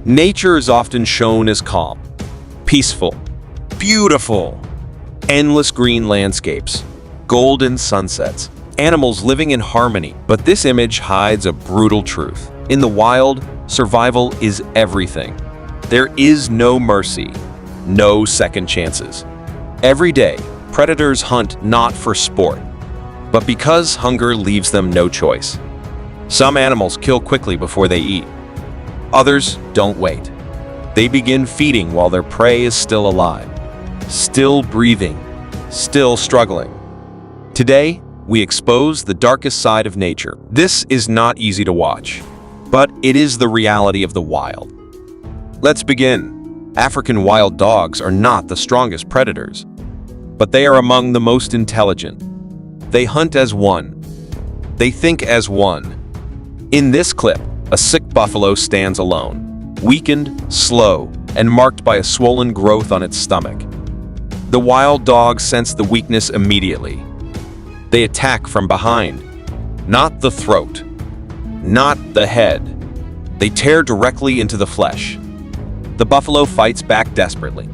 Nature is often shown as calm, peaceful, beautiful, endless green landscapes, golden sunsets, animals living in harmony. But this image hides a brutal truth. In the wild, survival is everything. There is no mercy, no second chances. Every day, predators hunt not for sport, but because hunger leaves them no choice. Some animals kill quickly before they eat. Others don't wait. They begin feeding while their prey is still alive, still breathing, still struggling. Today, we expose the darkest side of nature. This is not easy to watch, but it is the reality of the wild. Let's begin. African wild dogs are not the strongest predators, but they are among the most intelligent. They hunt as one. They think as one. In this clip, a sick buffalo stands alone, weakened, slow, and marked by a swollen growth on its stomach. The wild dogs sense the weakness immediately. They attack from behind, not the throat, not the head. They tear directly into the flesh. The buffalo fights back desperately,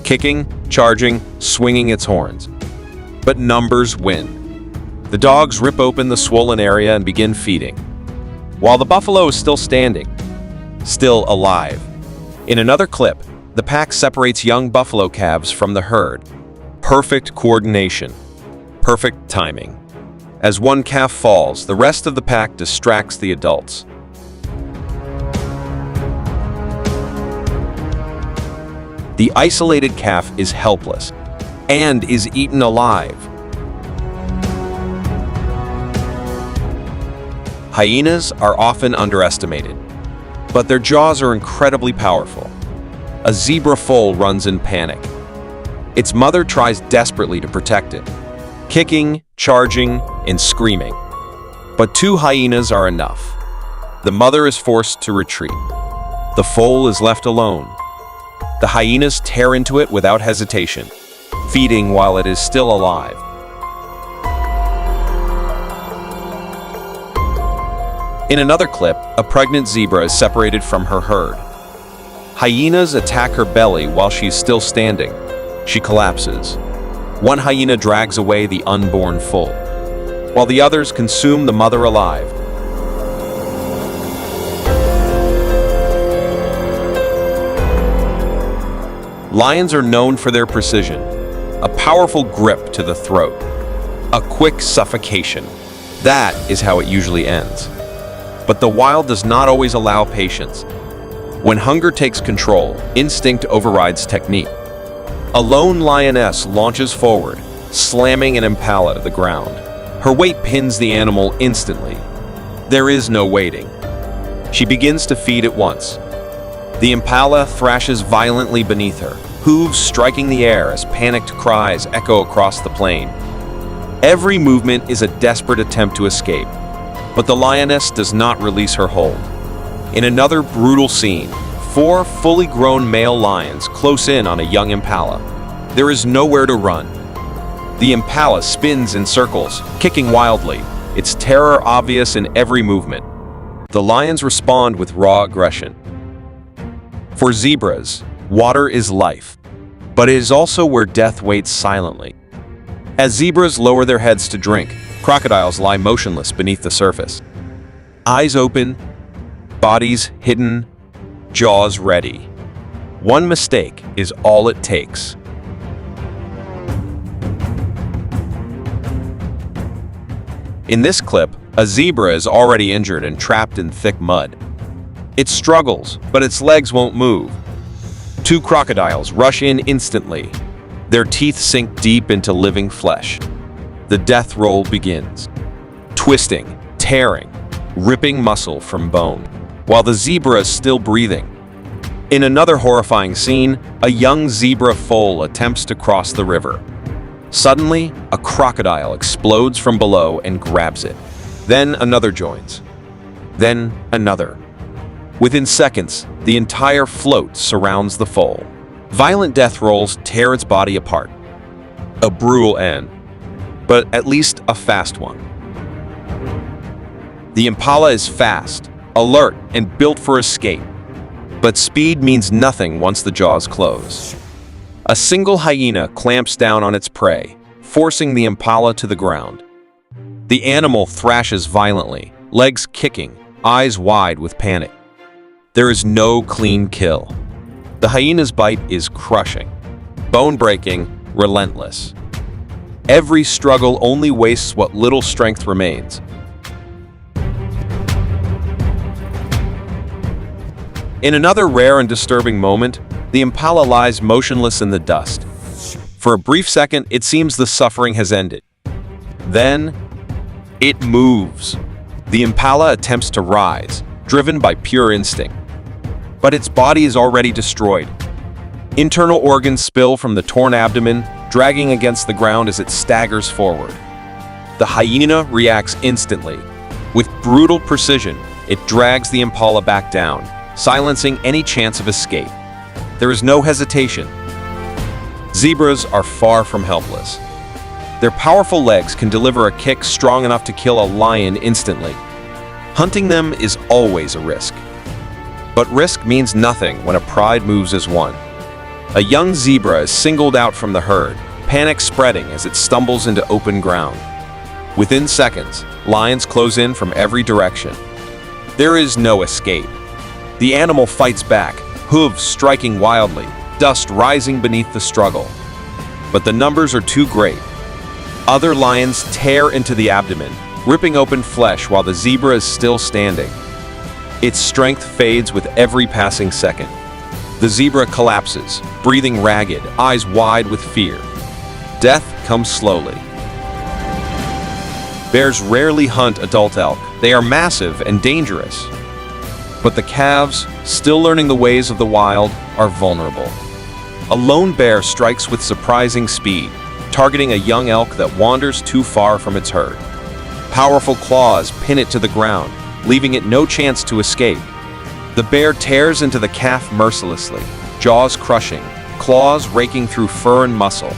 kicking, charging, swinging its horns. But numbers win. The dogs rip open the swollen area and begin feeding, while the buffalo is still standing, still alive. In another clip, the pack separates young buffalo calves from the herd. Perfect coordination, perfect timing. As one calf falls, the rest of the pack distracts the adults. The isolated calf is helpless and is eaten alive. Hyenas are often underestimated, but their jaws are incredibly powerful. A zebra foal runs in panic. Its mother tries desperately to protect it, kicking, charging, and screaming. But two hyenas are enough. The mother is forced to retreat. The foal is left alone. The hyenas tear into it without hesitation, feeding while it is still alive. In another clip, a pregnant zebra is separated from her herd. Hyenas attack her belly while she's still standing. She collapses. One hyena drags away the unborn foal, while the others consume the mother alive. Lions are known for their precision, a powerful grip to the throat, a quick suffocation. That is how it usually ends. But the wild does not always allow patience. When hunger takes control, instinct overrides technique. A lone lioness launches forward, slamming an impala to the ground. Her weight pins the animal instantly. There is no waiting. She begins to feed at once. The impala thrashes violently beneath her, hooves striking the air as panicked cries echo across the plain. Every movement is a desperate attempt to escape, but the lioness does not release her hold. In another brutal scene, 4 fully grown male lions close in on a young impala. There is nowhere to run. The impala spins in circles, kicking wildly, its terror obvious in every movement. The lions respond with raw aggression. For zebras, water is life, but it is also where death waits silently. As zebras lower their heads to drink, crocodiles lie motionless beneath the surface. Eyes open, bodies hidden, jaws ready. One mistake is all it takes. In this clip, a zebra is already injured and trapped in thick mud. It struggles, but its legs won't move. 2 crocodiles rush in instantly. Their teeth sink deep into living flesh. The death roll begins, twisting, tearing, ripping muscle from bone, while the zebra is still breathing. In another horrifying scene, a young zebra foal attempts to cross the river. Suddenly, a crocodile explodes from below and grabs it. Then another joins. Then another. Within seconds, the entire float surrounds the foal. Violent death rolls tear its body apart. A brutal end, but at least a fast one. The impala is fast, alert, and built for escape. But speed means nothing once the jaws close. A single hyena clamps down on its prey, forcing the impala to the ground. The animal thrashes violently, legs kicking, eyes wide with panic. There is no clean kill. The hyena's bite is crushing, bone-breaking, relentless. Every struggle only wastes what little strength remains. In another rare and disturbing moment, the impala lies motionless in the dust. For a brief second, it seems the suffering has ended. Then, it moves. The impala attempts to rise, driven by pure instinct. But its body is already destroyed. Internal organs spill from the torn abdomen, dragging against the ground as it staggers forward. The hyena reacts instantly. With brutal precision, it drags the impala back down, silencing any chance of escape. There is no hesitation. Zebras are far from helpless. Their powerful legs can deliver a kick strong enough to kill a lion instantly. Hunting them is always a risk. But risk means nothing when a pride moves as one. A young zebra is singled out from the herd, panic spreading as it stumbles into open ground. Within seconds, lions close in from every direction. There is no escape. The animal fights back, hooves striking wildly, dust rising beneath the struggle. But the numbers are too great. Other lions tear into the abdomen, ripping open flesh while the zebra is still standing. Its strength fades with every passing second. The zebra collapses, breathing ragged, eyes wide with fear. Death comes slowly. Bears rarely hunt adult elk. They are massive and dangerous. But the calves, still learning the ways of the wild, are vulnerable. A lone bear strikes with surprising speed, targeting a young elk that wanders too far from its herd. Powerful claws pin it to the ground, leaving it no chance to escape. The bear tears into the calf mercilessly, jaws crushing, claws raking through fur and muscle.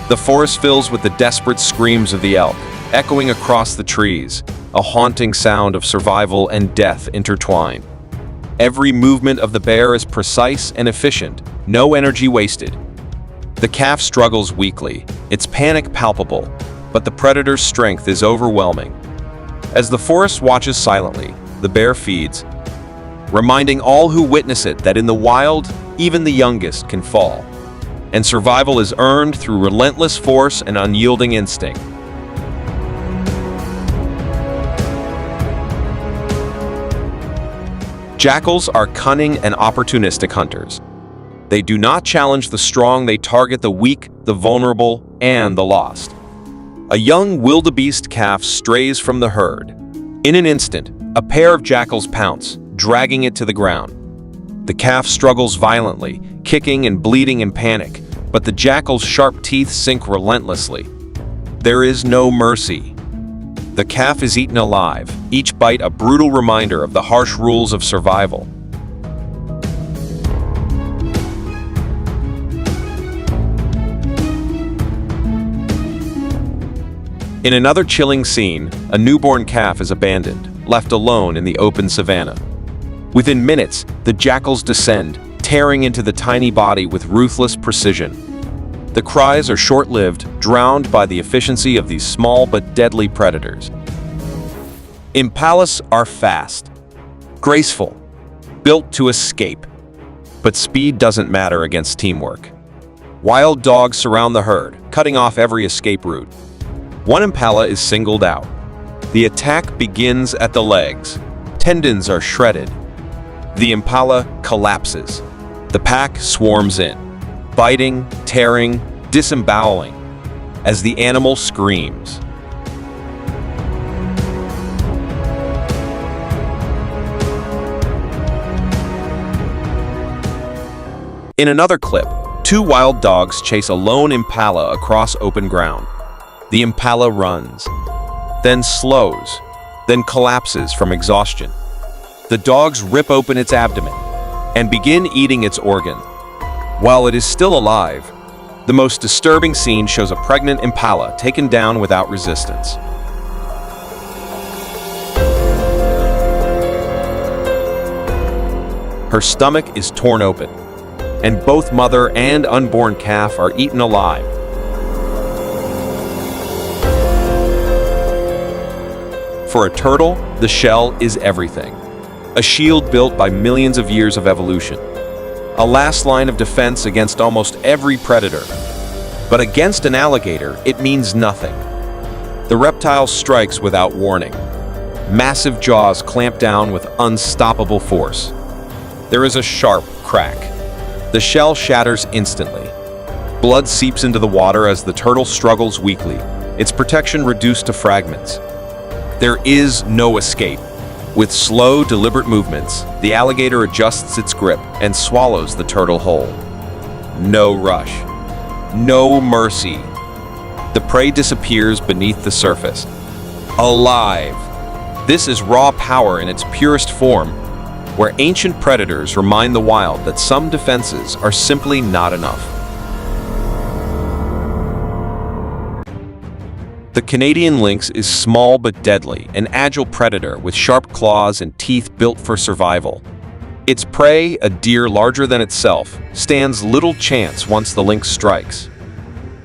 The forest fills with the desperate screams of the elk, echoing across the trees, a haunting sound of survival and death intertwined. Every movement of the bear is precise and efficient, no energy wasted. The calf struggles weakly, its panic palpable, but the predator's strength is overwhelming. As the forest watches silently, the bear feeds, reminding all who witness it that in the wild, even the youngest can fall. And survival is earned through relentless force and unyielding instinct. Jackals are cunning and opportunistic hunters. They do not challenge the strong, they target the weak, the vulnerable, and the lost. A young wildebeest calf strays from the herd. In an instant, a pair of jackals pounce, dragging it to the ground. The calf struggles violently, kicking and bleeding in panic, but the jackal's sharp teeth sink relentlessly. There is no mercy. The calf is eaten alive, each bite a brutal reminder of the harsh rules of survival. In another chilling scene, a newborn calf is abandoned, left alone in the open savanna. Within minutes, the jackals descend, tearing into the tiny body with ruthless precision. The cries are short-lived, drowned by the efficiency of these small but deadly predators. Impalas are fast, graceful, built to escape. But speed doesn't matter against teamwork. Wild dogs surround the herd, cutting off every escape route. One impala is singled out. The attack begins at the legs. Tendons are shredded. The impala collapses. The pack swarms in, biting, tearing, disemboweling, as the animal screams. In another clip, two wild dogs chase a lone impala across open ground. The impala runs, then slows, then collapses from exhaustion. The dogs rip open its abdomen and begin eating its organ. While it is still alive, the most disturbing scene shows a pregnant impala taken down without resistance. Her stomach is torn open, and both mother and unborn calf are eaten alive. For a turtle, the shell is everything. A shield built by millions of years of evolution. A last line of defense against almost every predator. But against an alligator, it means nothing. The reptile strikes without warning. Massive jaws clamp down with unstoppable force. There is a sharp crack. The shell shatters instantly. Blood seeps into the water as the turtle struggles weakly, its protection reduced to fragments. There is no escape. With slow, deliberate movements, the alligator adjusts its grip and swallows the turtle whole. No rush. No mercy. The prey disappears beneath the surface. Alive. This is raw power in its purest form, where ancient predators remind the wild that some defenses are simply not enough. The Canadian lynx is small but deadly, an agile predator with sharp claws and teeth built for survival. Its prey, a deer larger than itself, stands little chance once the lynx strikes.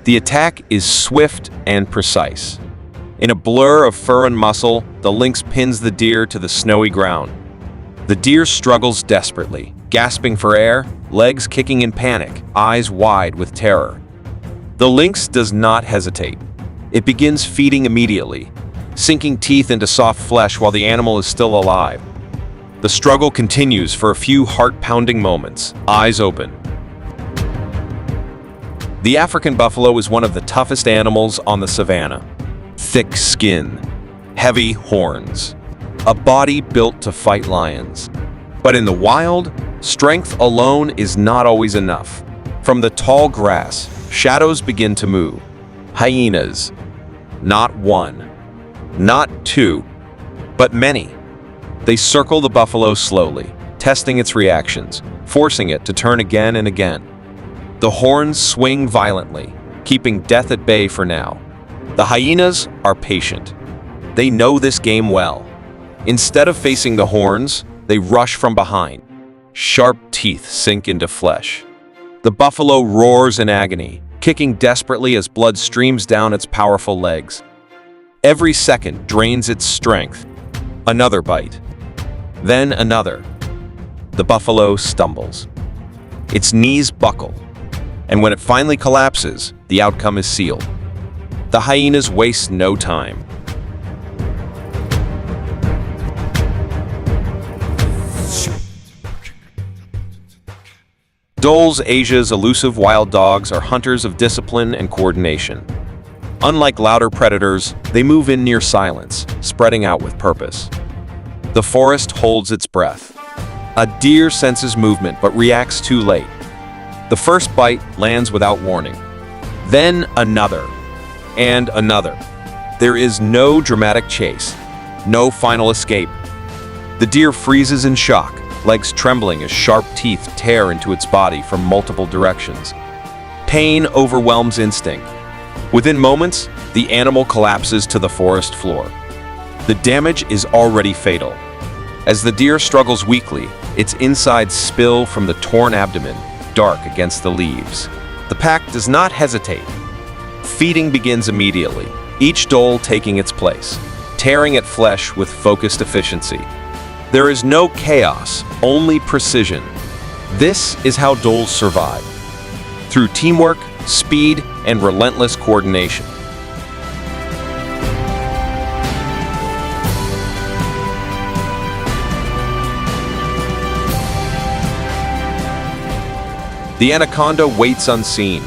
The attack is swift and precise. In a blur of fur and muscle, the lynx pins the deer to the snowy ground. The deer struggles desperately, gasping for air, legs kicking in panic, eyes wide with terror. The lynx does not hesitate. It begins feeding immediately, sinking teeth into soft flesh while the animal is still alive. The struggle continues for a few heart-pounding moments, eyes open. The African buffalo is one of the toughest animals on the savanna. Thick skin, heavy horns, a body built to fight lions. But in the wild, strength alone is not always enough. From the tall grass, shadows begin to move. Hyenas. Not one, not two, but many. They circle the buffalo slowly, testing its reactions, forcing it to turn again and again. The horns swing violently, keeping death at bay for now. The hyenas are patient. They know this game well. Instead of facing the horns, they rush from behind. Sharp teeth sink into flesh. The buffalo roars in agony, kicking desperately as blood streams down its powerful legs. Every second drains its strength. Another bite. Then another. The buffalo stumbles. Its knees buckle. And when it finally collapses, the outcome is sealed. The hyenas waste no time. Duels, Asia's elusive wild dogs, are hunters of discipline and coordination. Unlike louder predators, they move in near silence, spreading out with purpose. The forest holds its breath. A deer senses movement but reacts too late. The first bite lands without warning. Then another, and another. There is no dramatic chase, no final escape. The deer freezes in shock, legs trembling as sharp teeth tear into its body from multiple directions. Pain overwhelms instinct. Within moments, the animal collapses to the forest floor. The damage is already fatal. As the deer struggles weakly, its insides spill from the torn abdomen, dark against the leaves. The pack does not hesitate. Feeding begins immediately, each dole taking its place, tearing at flesh with focused efficiency. There is no chaos, only precision. This is how duels survive. Through teamwork, speed, and relentless coordination. The anaconda waits unseen.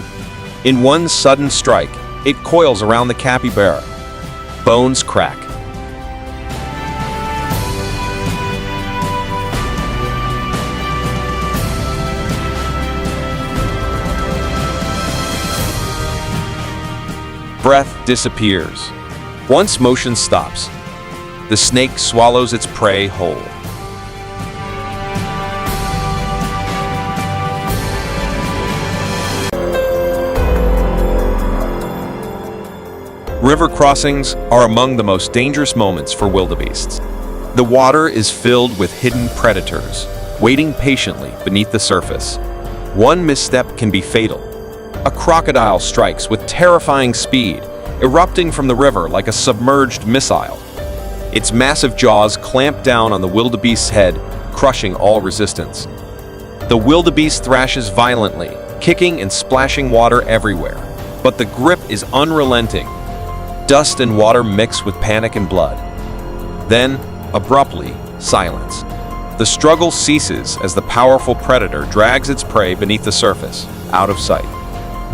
In one sudden strike, it coils around the capybara. Bones crack. Breath disappears. Once motion stops, the snake swallows its prey whole. River crossings are among the most dangerous moments for wildebeests. The water is filled with hidden predators, waiting patiently beneath the surface. One misstep can be fatal. A crocodile strikes with terrifying speed, erupting from the river like a submerged missile. Its massive jaws clamp down on the wildebeest's head, crushing all resistance. The wildebeest thrashes violently, kicking and splashing water everywhere. But the grip is unrelenting. Dust and water mix with panic and blood. Then, abruptly, silence. The struggle ceases as the powerful predator drags its prey beneath the surface, out of sight.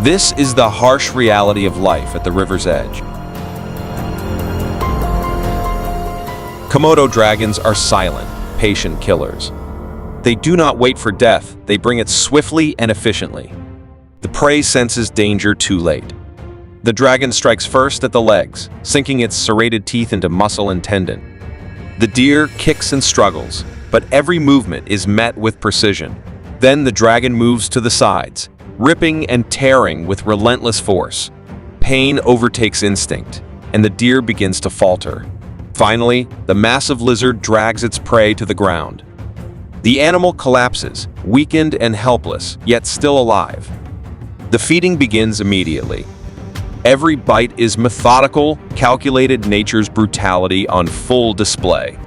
This is the harsh reality of life at the river's edge. Komodo dragons are silent, patient killers. They do not wait for death, they bring it swiftly and efficiently. The prey senses danger too late. The dragon strikes first at the legs, sinking its serrated teeth into muscle and tendon. The deer kicks and struggles, but every movement is met with precision. Then the dragon moves to the sides, ripping and tearing with relentless force. Pain overtakes instinct, and the deer begins to falter. Finally, the massive lizard drags its prey to the ground. The animal collapses, weakened and helpless, yet still alive. The feeding begins immediately. Every bite is methodical, calculated, nature's brutality on full display.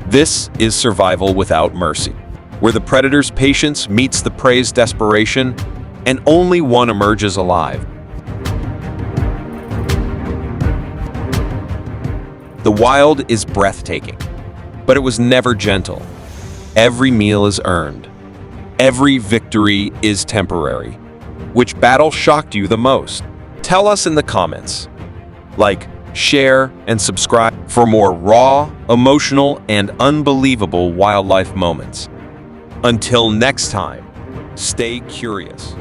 This is survival without mercy, where the predator's patience meets the prey's desperation, and only one emerges alive. The wild is breathtaking, but it was never gentle. Every meal is earned. Every victory is temporary. Which battle shocked you the most? Tell us in the comments. Like, share, and subscribe for more raw, emotional, and unbelievable wildlife moments. Until next time, stay curious.